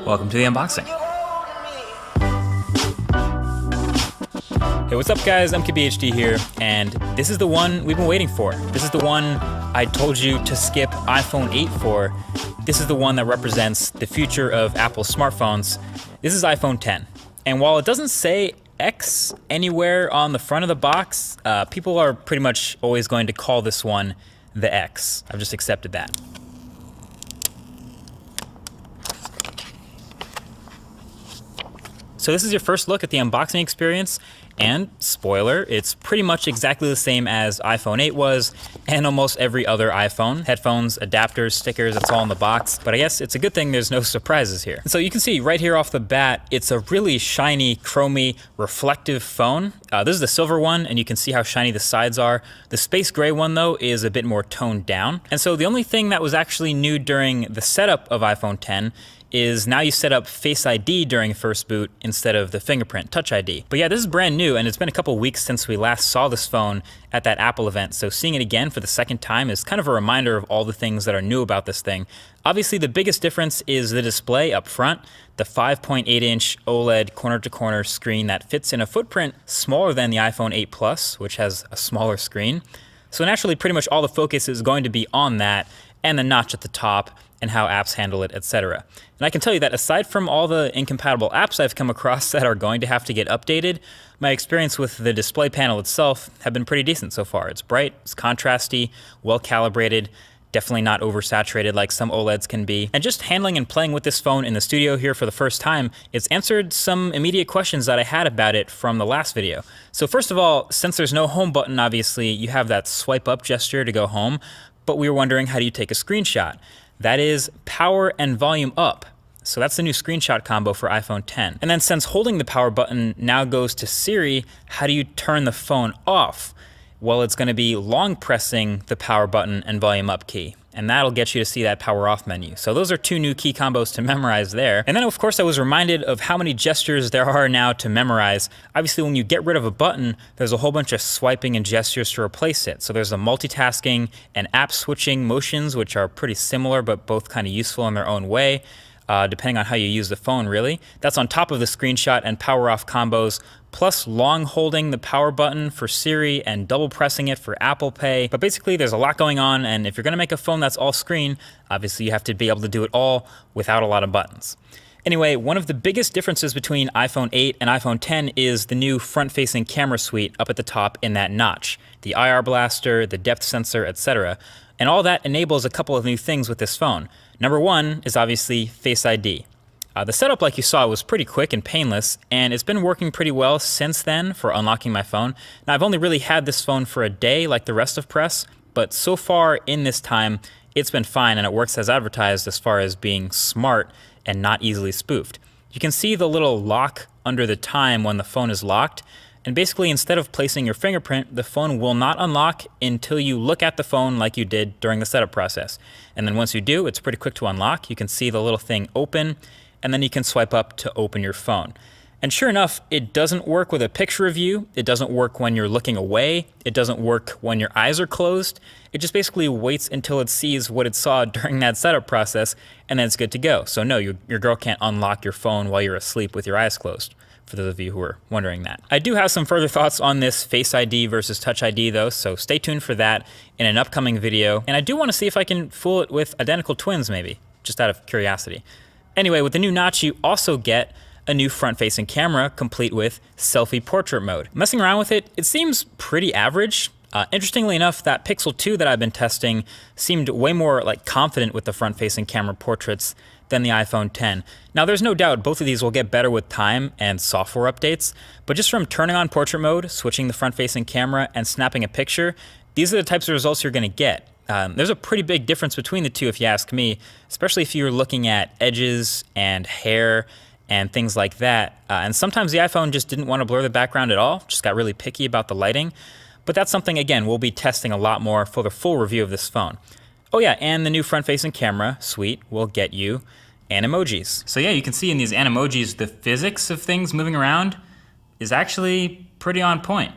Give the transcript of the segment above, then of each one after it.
Welcome to the unboxing. Hey, what's up guys? MKBHD here, and this is the one we've been waiting for. This is the one I told you to skip iPhone 8 for. This is the one that represents the future of Apple smartphones. This is iPhone 10. And while it doesn't say X anywhere on the front of the box, people are pretty much always going to call this one the X. I've just accepted that. So this is your first look at the unboxing experience, and spoiler, it's pretty much exactly the same as iPhone 8 was, and almost every other iPhone. Headphones, adapters, stickers, it's all in the box, but I guess it's a good thing there's no surprises here. And so you can see right here off the bat, it's a really shiny, chromy, reflective phone. This is the silver one, and you can see how shiny the sides are. The space gray one though is a bit more toned down. And so the only thing that was actually new during the setup of iPhone 10 is now you set up Face ID during first boot instead of the fingerprint Touch ID. But yeah, this is brand new, and it's been a couple weeks since we last saw this phone at that Apple event, so seeing it again for the second time is kind of a reminder of all the things that are new about this thing. Obviously, the biggest difference is the display up front, the 5.8-inch OLED corner-to-corner screen that fits in a footprint smaller than the iPhone 8 Plus, which has a smaller screen. So naturally, pretty much all the focus is going to be on that, and the notch at the top, and how apps handle it, etc. And I can tell you that aside from all the incompatible apps I've come across that are going to have to get updated, my experience with the display panel itself have been pretty decent so far. It's bright, it's contrasty, well calibrated, definitely not oversaturated like some OLEDs can be. And just handling and playing with this phone in the studio here for the first time, it's answered some immediate questions that I had about it from the last video. So first of all, since there's no home button, obviously, you have that swipe up gesture to go home, but we were wondering, how do you take a screenshot? That is power and volume up. So that's the new screenshot combo for iPhone 10. And then since holding the power button now goes to Siri, how do you turn the phone off? Well, it's going to be long pressing the power button and volume up key, and that'll get you to see that power off menu. So those are two new key combos to memorize there. And then of course I was reminded of how many gestures there are now to memorize. Obviously when you get rid of a button, there's a whole bunch of swiping and gestures to replace it. So there's the multitasking and app switching motions, which are pretty similar but both kind of useful in their own way. Depending on how you use the phone, really. That's on top of the screenshot and power off combos, plus long holding the power button for Siri and double pressing it for Apple Pay. But basically there's a lot going on, and if you're gonna make a phone that's all screen, obviously you have to be able to do it all without a lot of buttons. Anyway, one of the biggest differences between iPhone 8 and iPhone 10 is the new front-facing camera suite up at the top in that notch. The IR blaster, the depth sensor, etc. And all that enables a couple of new things with this phone. Number one is obviously Face ID. The setup, like you saw, was pretty quick and painless, and it's been working pretty well since then for unlocking my phone. Now, I've only really had this phone for a day like the rest of press, but so far in this time, it's been fine, and it works as advertised as far as being smart and not easily spoofed. You can see the little lock under the time when the phone is locked, and basically instead of placing your fingerprint, the phone will not unlock until you look at the phone like you did during the setup process. And then once you do, it's pretty quick to unlock. You can see the little thing open, and then you can swipe up to open your phone. And sure enough, it doesn't work with a picture of you. It doesn't work when you're looking away. It doesn't work when your eyes are closed. It just basically waits until it sees what it saw during that setup process, and then it's good to go. So no, your girl can't unlock your phone while you're asleep with your eyes closed, for those of you who are wondering that. I do have some further thoughts on this Face ID versus Touch ID though, so stay tuned for that in an upcoming video. And I do want to see if I can fool it with identical twins maybe, just out of curiosity. Anyway, with the new notch, you also get a new front-facing camera complete with selfie portrait mode. Messing around with it, it seems pretty average. Interestingly enough, that Pixel 2 that I've been testing seemed way more like confident with the front-facing camera portraits than the iPhone 10. Now there's no doubt both of these will get better with time and software updates, but just from turning on portrait mode, switching the front-facing camera, and snapping a picture, these are the types of results you're gonna get. There's a pretty big difference between the two if you ask me, especially if you're looking at edges and hair and things like that. And sometimes the iPhone just didn't want to blur the background at all, just got really picky about the lighting. But that's something, again, we'll be testing a lot more for the full review of this phone. Oh yeah, and the new front-facing camera suite will get you Animojis. So yeah, you can see in these Animojis, the physics of things moving around is actually pretty on point.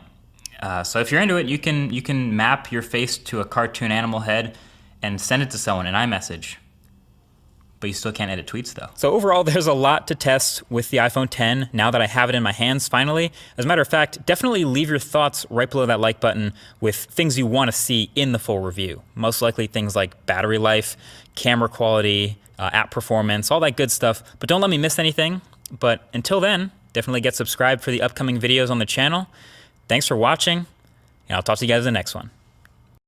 So if you're into it, you can map your face to a cartoon animal head and send it to someone in iMessage. But you still can't edit tweets though. So overall, there's a lot to test with the iPhone 10 now that I have it in my hands finally. As a matter of fact, definitely leave your thoughts right below that like button with things you want to see in the full review. Most likely things like battery life, camera quality, app performance, all that good stuff. But don't let me miss anything. But until then, definitely get subscribed for the upcoming videos on the channel. Thanks for watching, and I'll talk to you guys in the next one.